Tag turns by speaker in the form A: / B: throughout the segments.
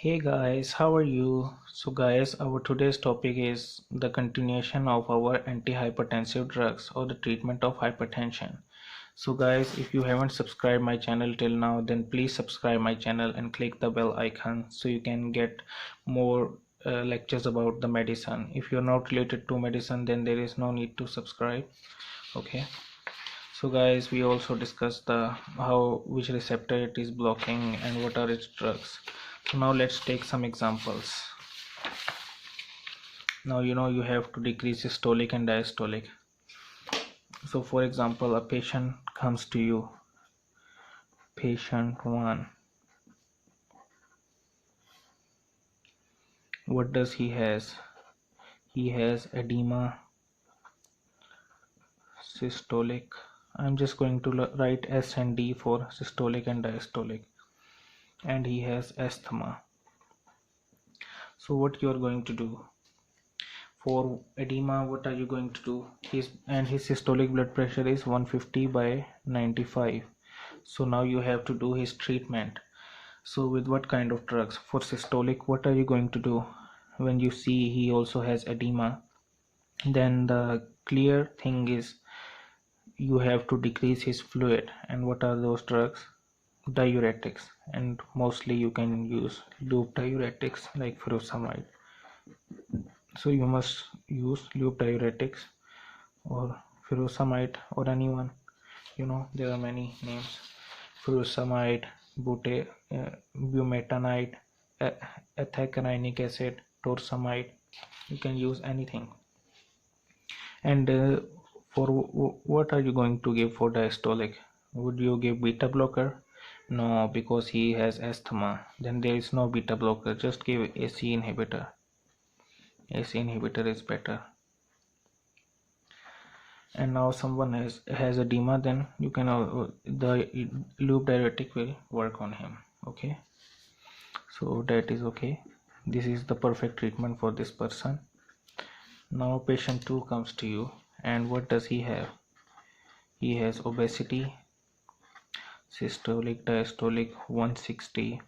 A: Hey guys, how are you? So guys, our today's topic is the continuation of our antihypertensive drugs or the treatment of hypertension. So guys, if you haven't subscribed my channel till now, then please subscribe my channel and click the bell icon so you can get more lectures about the medicine. If you're not related to medicine, then there is no need to subscribe. Okay. So guys, we also discussed the which receptor it is blocking and what are its drugs. So now let's take some examples. Now you have to decrease systolic and diastolic. So for example, a patient comes to you, patient 1. What does he has? He has edema, systolic. I'm just going to write S and D for systolic and diastolic, and he has asthma. So what you are going to do? For edema, what are you going to do? His systolic blood pressure is 150/95. So now you have to do his treatment. So with what kind of drugs? For systolic, what are you going to do? When you see he also has edema, then the clear thing is you have to decrease his fluid. And what are those drugs? Diuretics, and mostly you can use loop diuretics like furosemide. So you must use loop diuretics or furosemide or anyone. There are many names: furosemide, bumetanide, ethacrinic acid, torsemide. You can use anything. And for what are you going to give for diastolic? Would you give beta blocker? No, because he has asthma. Then there is no beta blocker. Just give AC inhibitor. AC inhibitor is better. And now someone has edema, then you can the loop diuretic will work on him. Okay, so that is okay. This is the perfect treatment for this person. Now patient 2 comes to you, and what does he have? He has obesity, systolic diastolic 160,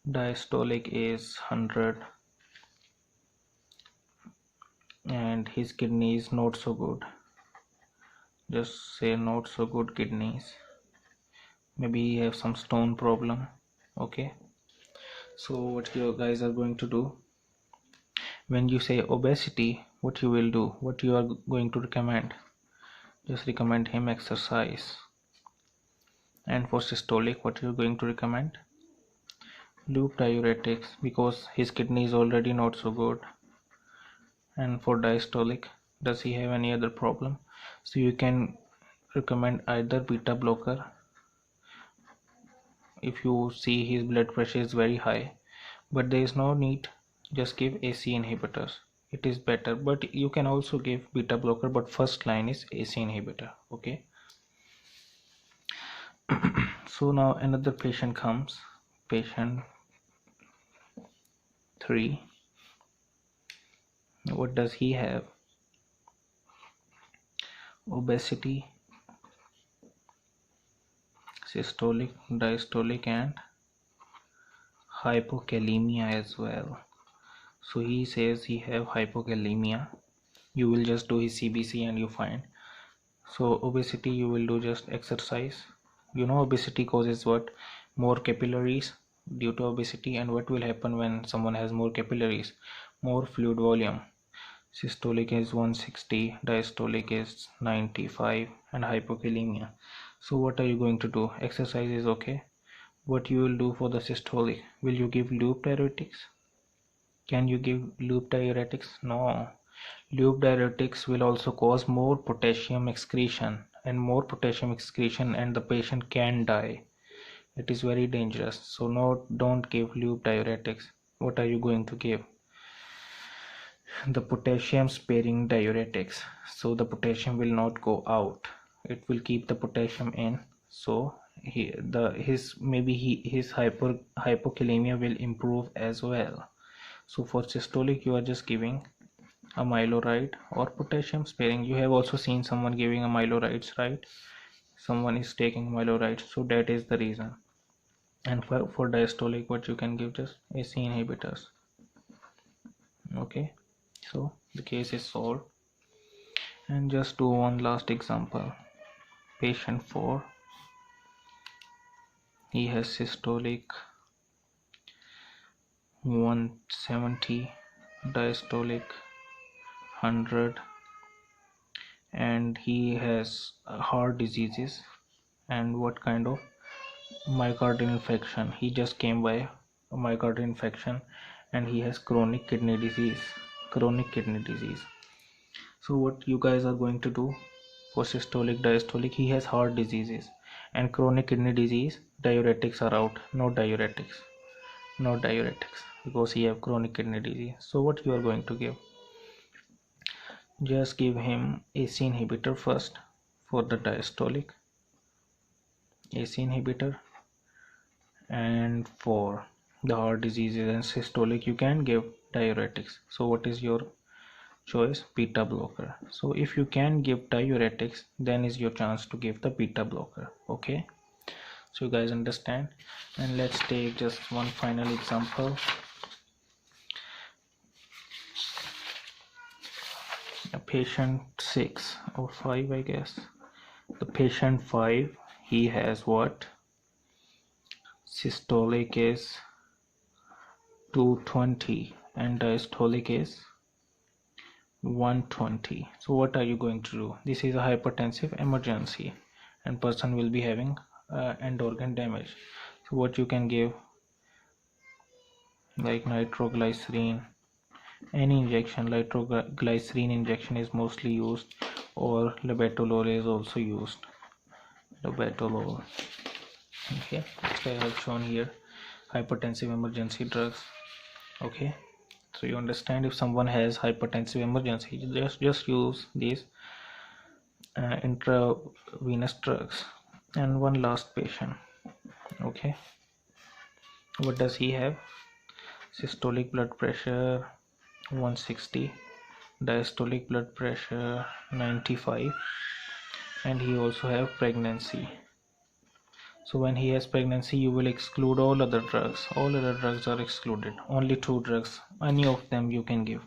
A: diastolic is 100, and his kidney is not so good. Just say not so good kidneys. Maybe he have some stone problem. Okay, so what you guys are going to do when you say obesity? What you will do, what you are going to recommend? Just recommend him exercise. And for systolic, what you are going to recommend? Loop diuretics, because his kidney is already not so good. And for diastolic, does he have any other problem? So you can recommend either beta blocker if you see his blood pressure is very high, but there is no need. Just give AC inhibitors, it is better. But you can also give beta blocker, but first line is AC inhibitor. Okay. So now another patient comes, patient 3. What does he have? Obesity, systolic, diastolic, and hypokalemia as well. So he says he have hypokalemia. You will just do his CBC and you find. So obesity, you will do just exercise. Obesity causes what? More capillaries due to obesity. And what will happen when someone has more capillaries? More fluid volume. Systolic is 160, diastolic is 95, and hypokalemia. So what are you going to do? Exercise is okay. What you will do for the systolic? Will you give loop diuretics? Can you give loop diuretics? No. Loop diuretics will also cause more potassium excretion, and the patient can die. It is very dangerous. So no, don't give loop diuretics. What are you going to give? The potassium sparing diuretics. So the potassium will not go out, it will keep the potassium in. So his hypokalemia will improve as well. So for systolic, you are just giving amiloride or potassium sparing. You have also seen someone giving amilorides, right? Someone is taking amilorides, so that is the reason. And for diastolic, what you can give, just Aceinhibitors. Okay, so the case is solved. And just do one last example. Patient 4, he has systolic 170, diastolic 100, and he has heart diseases. And what kind of myocardial infection? He just came by a myocardial infection, and he has chronic kidney disease. So what you guys are going to do for systolic, diastolic? He has heart diseases and chronic kidney disease. Diuretics are out. No diuretics because he have chronic kidney disease. So what you are going to give? Just give him Aceinhibitor first for the diastolic, Aceinhibitor, and for the heart diseases and systolic you can give diuretics. So what is your choice? Beta blocker. So if you can give diuretics, then is your chance to give the beta blocker. Okay, so you guys understand. And let's take just one final example. A patient 6 or 5, I guess. The patient 5, he has what? Systolic is 220 and diastolic is 120. So what are you going to do? This is a hypertensive emergency and person will be having end organ damage. So what you can give, like nitroglycerin, any injection. Nitroglycerin injection is mostly used, or labetalol is also used. Labetalol. Okay, I have shown here hypertensive emergency drugs. Okay, so you understand, if someone has hypertensive emergency, just use these intravenous drugs. And one last patient. Okay, what does he have? Systolic blood pressure 160, diastolic blood pressure 95, and he also have pregnancy. So when he has pregnancy, you will exclude all other drugs. All other drugs are excluded. Only 2 drugs, any of them you can give.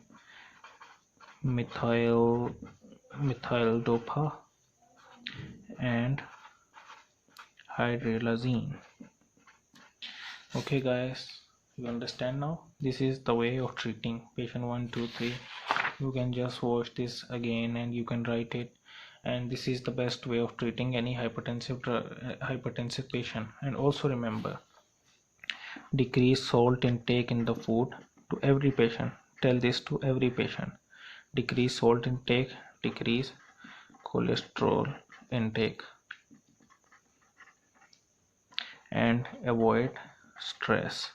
A: Methyl dopa and hydralazine. Okay guys, you understand now? This is the way of treating patient 1, 2, 3. You can just watch this again and you can write it. And this is the best way of treating any hypertensive patient. And also remember, decrease salt intake in the food to every patient. Tell this to every patient. Decrease salt intake, decrease cholesterol intake, and avoid stress,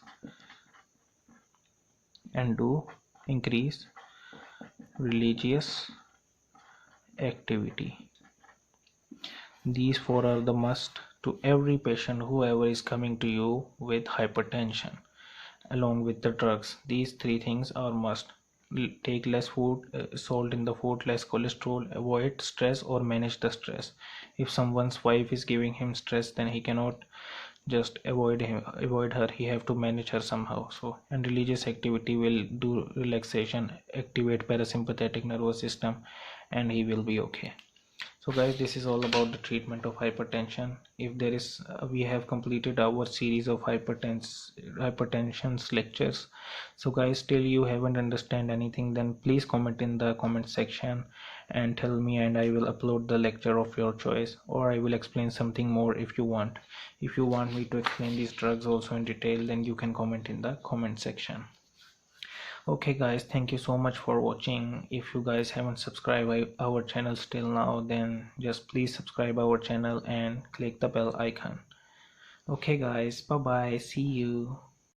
A: and do increase religious activity. These 4 are the must to every patient whoever is coming to you with hypertension. Along with the drugs, these 3 things are must. Take less food, salt in the food, less cholesterol, avoid stress or manage the stress. If someone's wife is giving him stress, then he cannot just avoid her, he have to manage her somehow. So, and religious activity will do relaxation, activate parasympathetic nervous system, and he will be okay. So guys, this is all about the treatment of hypertension. If there is we have completed our series of hypertension's lectures. So guys, still you haven't understand anything, then please comment in the comment section and tell me, and I will upload the lecture of your choice, or I will explain something more if you want. If you want me to explain these drugs also in detail, then you can comment in the comment section. Okay guys, thank you so much for watching. If you guys haven't subscribed our channel still now, then just please subscribe our channel and click the bell icon. Okay guys, bye bye, see you.